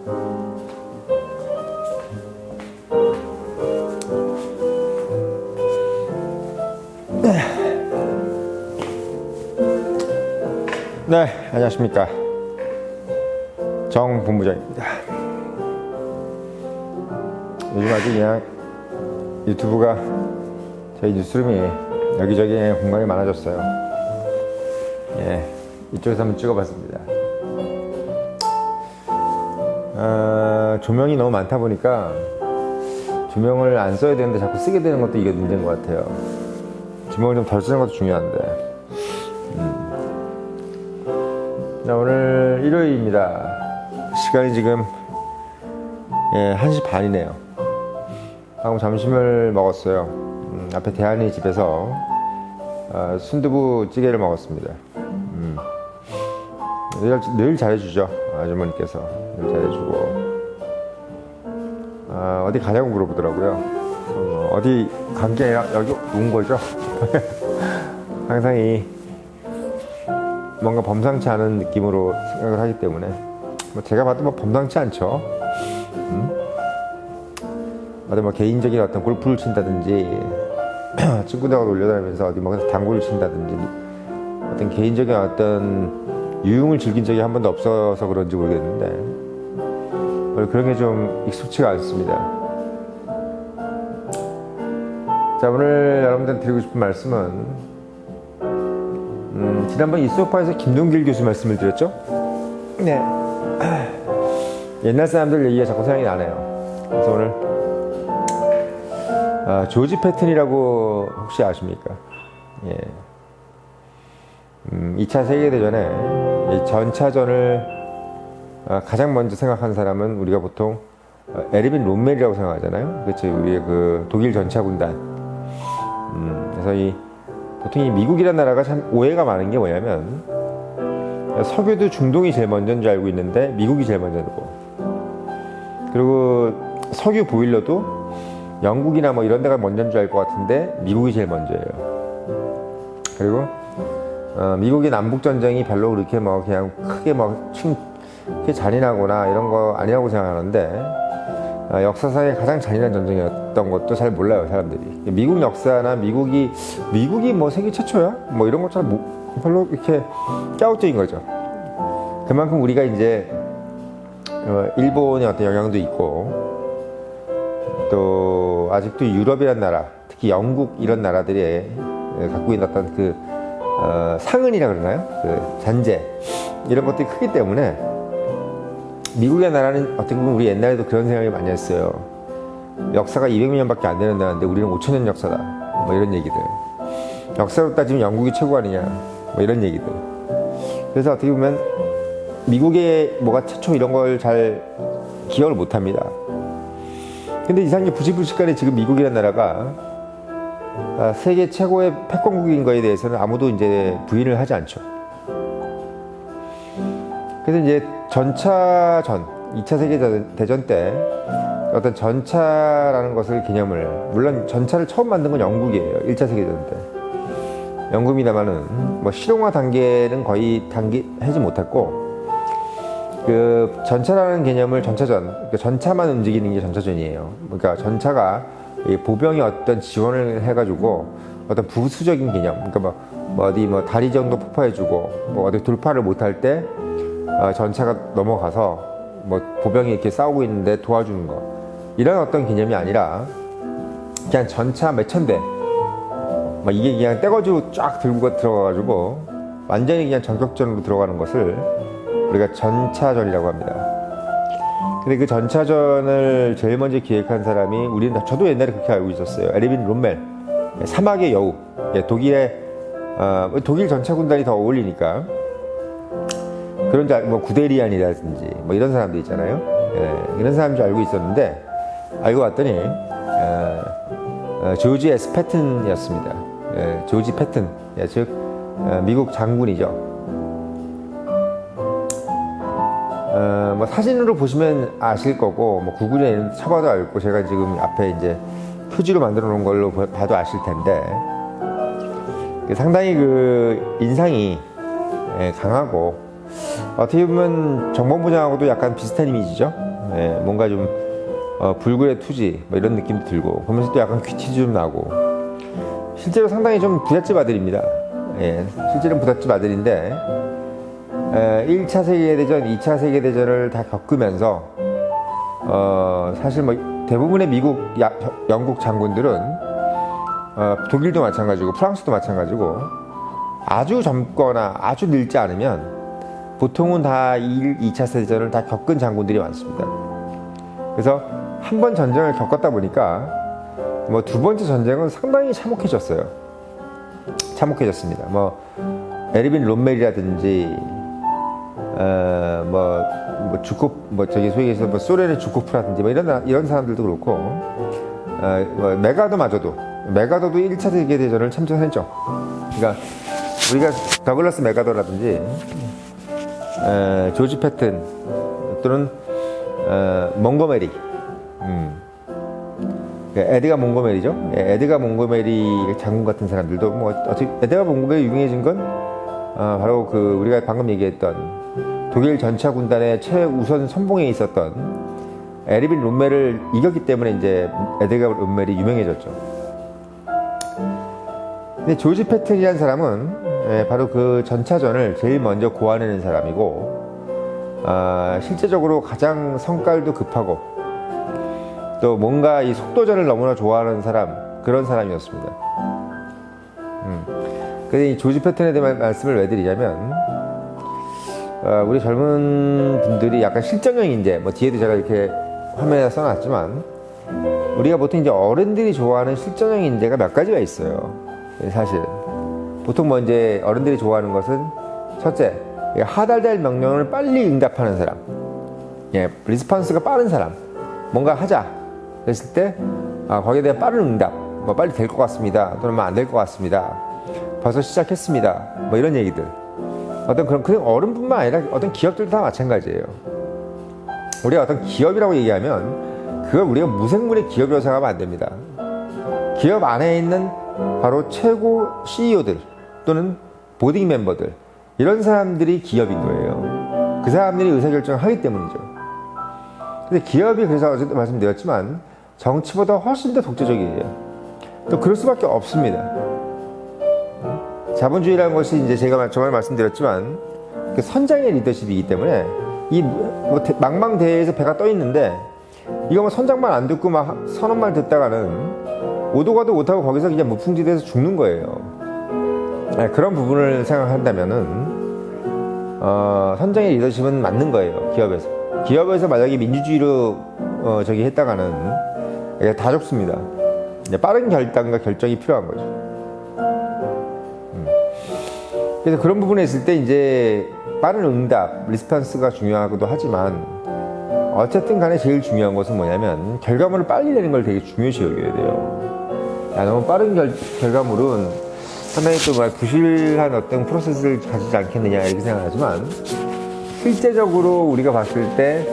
네, 안녕하십니까. 정 본부장입니다. 요즘 아주 그냥 유튜브가 저희 뉴스룸이 여기저기 공간이 많아졌어요. 예, 이쪽에서 한번 찍어봤습니다. 조명이 너무 많다 보니까 조명을 안 써야 되는데 자꾸 쓰게 되는 것도 이게 문제인 것 같아요. 조명을 좀 덜 쓰는 것도 중요한데. 자, 오늘 일요일입니다. 시간이 지금 1시 반이네요. 방금 점심을 먹었어요. 앞에 대한이 집에서 순두부 찌개를 먹었습니다. 늘 잘해주죠. 아주머니께서 늘 잘해주고 어디 가냐고 물어보더라고요. 어디 간 게 아니라 여기 온 거죠. 항상 뭔가 범상치 않은 느낌으로 생각을 하기 때문에 제가 봐도 범상치 않죠. 어디 개인적인 어떤 골프를 친다든지 친구들하고 놀려다니면서 어디 당구를 친다든지 어떤 개인적인 어떤 유흥을 즐긴 적이 한 번도 없어서 그런지 모르겠는데 그런 게 좀 익숙치가 않습니다. 자, 오늘 여러분들한테 드리고 싶은 말씀은 지난번 이소파에서 김동길 교수 말씀을 드렸죠? 네. 옛날 사람들 얘기가 자꾸 생각이 나네요. 그래서 오늘 조지 패튼이라고 혹시 아십니까? 예. 2차 세계대전에 이 전차전을 가장 먼저 생각한 사람은 우리가 보통 에르빈 롬멜이라고 생각하잖아요. 그렇죠? 우리의 그 독일 전차군단. 그래서 보통 이 미국이라는 나라가 참 오해가 많은 게 뭐냐면 석유도 중동이 제일 먼저인 줄 알고 있는데 미국이 제일 먼저고, 그리고 석유 보일러도 영국이나 이런 데가 먼저인 줄 알 것 같은데 미국이 제일 먼저예요. 그리고 미국의 남북전쟁이 별로 그렇게 그냥 크게 크게 잔인하거나 이런 거 아니라고 생각하는데 역사상의 가장 잔인한 전쟁이었던 것도 잘 몰라요, 사람들이. 미국 역사나 미국이 세계 최초야? 이런 거 잘 별로 이렇게 갸우뚱인 거죠. 그만큼 우리가 이제 일본의 어떤 영향도 있고, 또 아직도 유럽이란 나라, 특히 영국 이런 나라들이 갖고 있는 어떤 그 상흔이라 그러나요? 그 잔재 이런 것들이 크기 때문에 미국의 나라는 어떻게 보면 우리 옛날에도 그런 생각을 많이 했어요. 역사가 200년밖에 안 되는 나라인데 우리는 5,000년 역사다. 이런 얘기들. 역사로 따지면 영국이 최고 아니냐. 이런 얘기들. 그래서 어떻게 보면 미국의 뭐가 최초 이런 걸 잘 기억을 못 합니다. 근데 이상하게 부지불식간에 지금 미국이라는 나라가 세계 최고의 패권국인 거에 대해서는 아무도 이제 부인을 하지 않죠. 그래서 이제 전차전, 2차 세계대전 때 어떤 전차라는 것을 개념을, 물론 전차를 처음 만든 건 영국이에요. 1차 세계대전 때. 영국입니다만은 실용화 단계는 거의 하지 못했고, 그 전차라는 개념을 전차만 움직이는 게 전차전이에요. 그러니까 전차가 보병이 어떤 지원을 해가지고 어떤 부수적인 개념, 그러니까 어디 다리 정도 폭파해주고 어디 돌파를 못할 때 전차가 넘어가서 보병이 이렇게 싸우고 있는데 도와주는 거, 이런 어떤 개념이 아니라 그냥 전차 몇천 대 이게 그냥 떼거지로 쫙 들고 들어가가지고 완전히 그냥 전격전으로 들어가는 것을 우리가 전차전이라고 합니다. 근데 그 전차전을 제일 먼저 기획한 사람이, 저도 옛날에 그렇게 알고 있었어요. 에르빈 롬멜, 사막의 여우. 독일 전차군단이 더 어울리니까 그런 구데리안이라든지 이런 사람들 있잖아요. 이런 사람인 줄 알고 있었는데 알고 봤더니 조지 S. 패튼이었습니다. 조지 패튼, 즉 미국 장군이죠. 사진으로 보시면 아실 거고, 구글에 쳐봐도 알고, 제가 지금 앞에 이제 표지로 만들어 놓은 걸로 봐도 아실 텐데, 상당히 그 인상이 강하고, 어떻게 보면 정보부장하고도 약간 비슷한 이미지죠. 예, 뭔가 좀 불굴의 투지 뭐 이런 느낌도 들고 보면서 또 약간 퀴티도 좀 나고 실제로 상당히 좀 부잣집 아들입니다. 예, 실제로는 부잣집 아들인데 1차 세계대전, 2차 세계대전을 다 겪으면서 사실 뭐 대부분의 미국, 영국 장군들은 독일도 마찬가지고 프랑스도 마찬가지고 아주 젊거나 아주 늙지 않으면 보통은 다 1, 2차 세계대전을 다 겪은 장군들이 많습니다. 그래서 한 번 전쟁을 겪었다 보니까 뭐 두 번째 전쟁은 상당히 참혹해졌어요. 참혹해졌습니다. 뭐 에르빈 롬멜이라든지 저기 소위 해서 뭐 소련의 주코프라든지 뭐 이런 사람들도 그렇고 뭐 메가도도 1차 세계대전을 참전했죠. 그러니까 우리가 더글라스 메가도라든지 조지 패튼 또는 몽고메리 에드가 몽고메리죠. 에드가 몽고메리 장군 같은 사람들도 뭐 어떻게 에드가 몽고메리 유명해진 건 바로 그 우리가 방금 얘기했던 독일 전차 군단의 최우선 선봉에 있었던 에르빈 롬멜을 이겼기 때문에 이제 에드가 롬멜이 유명해졌죠. 근데 조지 패튼이라는 사람은 바로 그 전차전을 제일 먼저 고안해낸 사람이고 실제적으로 가장 성깔도 급하고 또 뭔가 이 속도전을 너무나 좋아하는 그런 사람이었습니다. 근데 이 조지 패튼에 대한 말씀을 왜 드리냐면 우리 젊은 분들이 약간 실정형 인재, 뭐 뒤에도 제가 이렇게 화면에 써놨지만 우리가 보통 이제 어른들이 좋아하는 실정형 인재가 몇 가지가 있어요. 사실 보통 뭐 이제 어른들이 좋아하는 것은 첫째, 하달달 명령을 빨리 응답하는 사람, 리스폰스가 빠른 사람, 뭔가 하자 그랬을 때 거기에 대한 빠른 응답, 뭐 빨리 될 것 같습니다, 또는 뭐 안 될 것 같습니다, 벌써 시작했습니다, 뭐 이런 얘기들. 어떤 그런 어른뿐만 아니라 어떤 기업들도 다 마찬가지예요. 우리가 어떤 기업이라고 얘기하면 그걸 우리가 무생물의 기업이라고 생각하면 안 됩니다. 기업 안에 있는 바로 최고 CEO들 또는 보딩 멤버들, 이런 사람들이 기업인 거예요. 그 사람들이 의사결정을 하기 때문이죠. 근데 기업이, 그래서 어제도 말씀드렸지만 정치보다 훨씬 더 독재적이에요. 또 그럴 수밖에 없습니다. 자본주의라는 것이 이제 제가 저번에 말씀드렸지만 그 선장의 리더십이기 때문에 이 뭐 망망대해에서 배가 떠 있는데 이거 뭐 선장만 안 듣고 막 선언만 듣다가는 오도 가도 못하고 거기서 그냥 무풍지대에서 죽는 거예요. 그런 부분을 생각한다면은 선장의 리더십은 맞는 거예요. 기업에서 만약에 민주주의로 저기 했다가는 다 죽습니다. 빠른 결단과 결정이 필요한 거죠. 그래서 그런 부분에 있을 때 이제 빠른 응답, 리스폰스가 중요하기도 하지만 어쨌든 간에 제일 중요한 것은 뭐냐면 결과물을 빨리 내는 걸 되게 중요시 여겨야 돼요. 너무 빠른 결과물은 상당히 또 부실한 어떤 프로세스를 가지지 않겠느냐 이렇게 생각하지만 실제적으로 우리가 봤을 때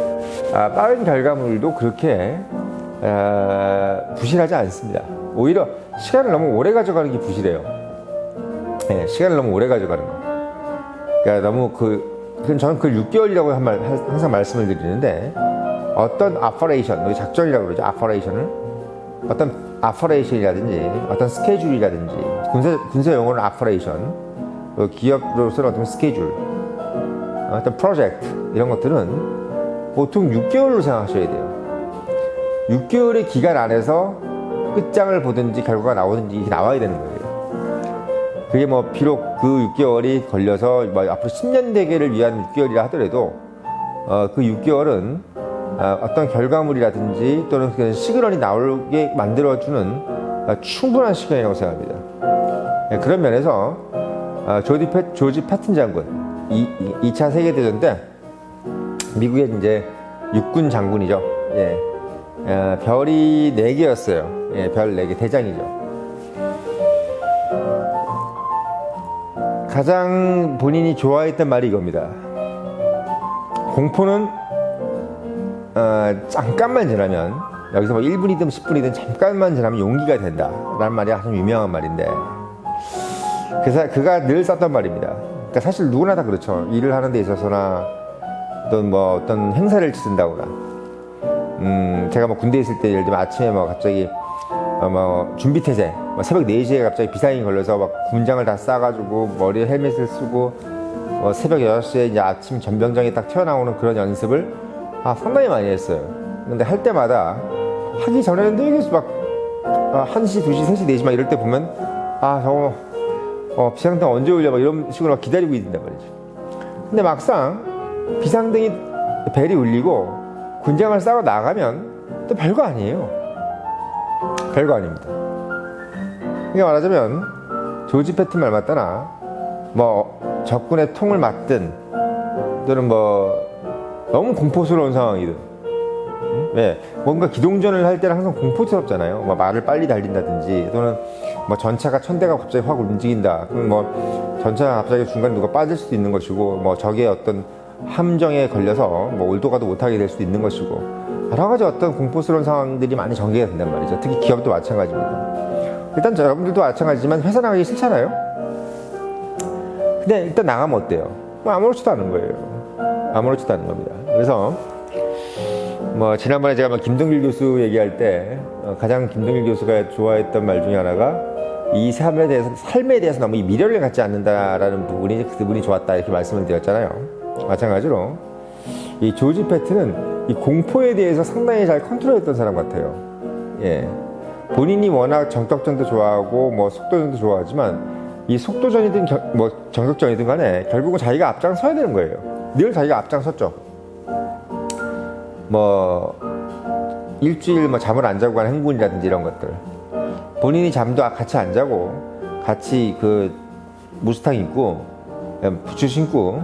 빠른 결과물도 그렇게 부실하지 않습니다. 오히려 시간을 너무 오래 가져가는 게 부실해요. 시간을 너무 오래 가져가는 거. 그러니까 너무 저는 그 6개월이라고 항상 말씀을 드리는데 어떤 아퍼레이션, 작전이라고 그러죠. 어떤 아퍼레이션이라든지 어떤 스케줄이라든지 군사 용어는 아퍼레이션, 기업으로서는 어떤 스케줄, 어떤 프로젝트 이런 것들은 보통 6개월로 생각하셔야 돼요. 6개월의 기간 안에서 끝장을 보든지 결과가 나오든지 이게 나와야 되는 거예요. 그게 뭐 비록 그 6개월이 걸려서 뭐 앞으로 10년 대계를 위한 6개월이라 하더라도 그 6개월은 어떤 결과물이라든지 또는 그 시그널이 나오게 만들어주는 충분한 시간이라고 생각합니다. 그런 면에서 조지 패튼 장군 2차 세계대전 때 미국의 이제 육군 장군이죠. 별이 4개였어요. 별 4개, 대장이죠. 가장 본인이 좋아했던 말이 이겁니다. 공포는 잠깐만 지나면, 여기서 뭐 1분이든 10분이든 잠깐만 지나면 용기가 된다 라는 말이 아주 유명한 말인데 그가 늘 썼던 말입니다. 그러니까 사실 누구나 다 그렇죠. 일을 하는 데 있어서나 또는 뭐 어떤 행사를 치른다거나 제가 뭐 군대에 있을 때 예를 들면 아침에 뭐 갑자기 뭐 준비태세 새벽 4시에 갑자기 비상이 걸려서 막 군장을 다 싸가지고 머리에 헬멧을 쓰고 새벽 6시에 이제 아침 전병장이 딱 튀어나오는 그런 연습을 상당히 많이 했어요. 근데 할 때마다 하기 전에는 되게 막 1시, 2시, 3시, 4시 막 이럴 때 보면 저거 비상등 언제 올려 막 이런 식으로 막 기다리고 있는단 말이죠. 근데 막상 비상등이 벨이 울리고 군장을 싸고 나가면 또 별거 아니에요. 별거 아닙니다. 그러니까 말하자면 조지 패튼 말 맞다나 뭐 적군의 통을 맞든 또는 뭐 너무 공포스러운 상황이든 뭔가 기동전을 할 때는 항상 공포스럽잖아요. 뭐 말을 빨리 달린다든지 또는 뭐 전차가 천대가 갑자기 확 움직인다. 그럼 뭐 전차가 갑자기 중간에 누가 빠질 수도 있는 것이고 뭐 적의 어떤 함정에 걸려서 뭐 올도 가도 못하게 될 수도 있는 것이고 여러 가지 어떤 공포스러운 상황들이 많이 전개가 된단 말이죠. 특히 기업도 마찬가지입니다. 일단 여러분들도 마찬가지지만 회사 나가기 싫잖아요. 근데 일단 나가면 어때요? 뭐 아무렇지도 않은 거예요. 아무렇지도 않은 겁니다. 그래서 뭐 지난번에 제가 김동길 교수 얘기할 때 가장 김동길 교수가 좋아했던 말 중에 하나가 이 삶에 대해서 너무 이 미련을 갖지 않는다라는 부분이 그분이 좋았다 이렇게 말씀을 드렸잖아요. 마찬가지로 이 조지 패튼은 이 공포에 대해서 상당히 잘 컨트롤했던 사람 같아요. 예. 본인이 워낙 정격전도 좋아하고 뭐 속도전도 좋아하지만 이 속도전이든 뭐 정격전이든 간에 결국은 자기가 앞장서야 되는 거예요. 늘 자기가 앞장섰죠. 뭐 일주일 뭐 잠을 안 자고 가는 행군이라든지 이런 것들 본인이 잠도 같이 안 자고 같이 그 무스탕 입고 부츠 신고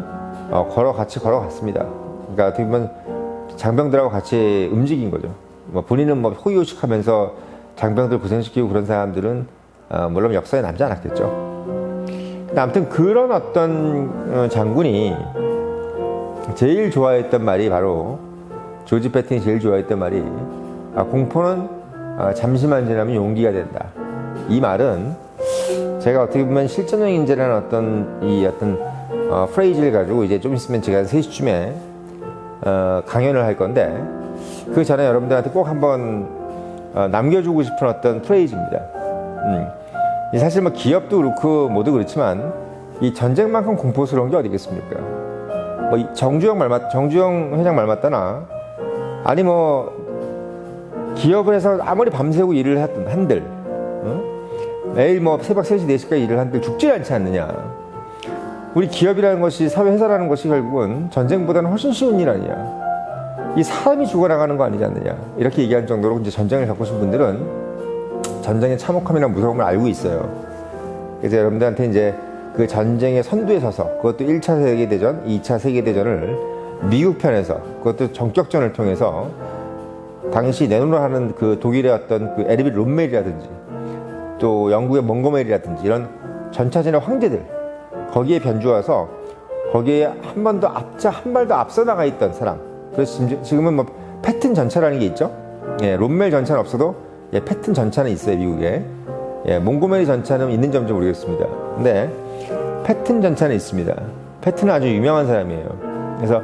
같이 걸어갔습니다. 그러니까 어떻게 보면 장병들하고 같이 움직인 거죠. 뭐 본인은 뭐 호의호식하면서 장병들 고생시키고 그런 사람들은 물론 역사에 남지 않았겠죠. 근데 아무튼 그런 어떤 장군이 제일 좋아했던 말이 바로 조지 패튼이 제일 좋아했던 말이 공포는 잠시만 지나면 용기가 된다. 이 말은 제가 어떻게 보면 실전형 인재라는 어떤 프레이즈를 가지고 이제 좀 있으면 제가 3시쯤에 강연을 할 건데 그 전에 여러분들한테 꼭 한번 남겨주고 싶은 어떤 프레이즈입니다. 사실 뭐 기업도 그렇고 모두 그렇지만 이 전쟁만큼 공포스러운 게 어디 있겠습니까? 뭐 정주영 회장 말 맞다나 아니 뭐 기업을 해서 아무리 밤새고 일을 한들 매일 뭐 새벽 3시 4시까지 일을 한들 죽지 않지 않느냐. 우리 기업이라는 것이 사회회사라는 것이 결국은 전쟁보다는 훨씬 쉬운 일 아니냐. 이 사람이 죽어나가는 거 아니지 않느냐. 이렇게 얘기할 정도로 이제 전쟁을 겪으신 분들은 전쟁의 참혹함이나 무서움을 알고 있어요. 그래서 여러분들한테 이제 그 전쟁의 선두에 서서 그것도 1차 세계대전, 2차 세계대전을 미국 편에서 그것도 전격전을 통해서 당시 내노라 하는 그 독일의 어떤 그 에르빈 롬멜이라든지 또 영국의 몽고메리라든지 이런 전차전의 황제들 거기에 변주와서 거기에 한 발도 앞서 나가 있던 사람. 그래서 지금은 뭐 패튼 전차라는 게 있죠. 예, 롬멜 전차는 없어도 패튼 전차는 있어요, 미국에. 몽고메리 전차는 있는지 모르겠습니다. 근데 패튼 전차는 있습니다. 패튼은 아주 유명한 사람이에요. 그래서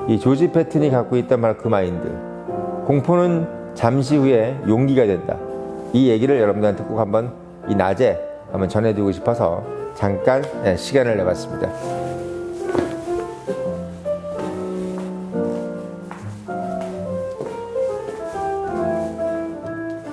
이 조지 패튼이 갖고 있던 그 마인드. 공포는 잠시 후에 용기가 된다. 이 얘기를 여러분들한테 꼭 한번 이 낮에 한번 전해드리고 싶어서 잠깐 시간을 내봤습니다.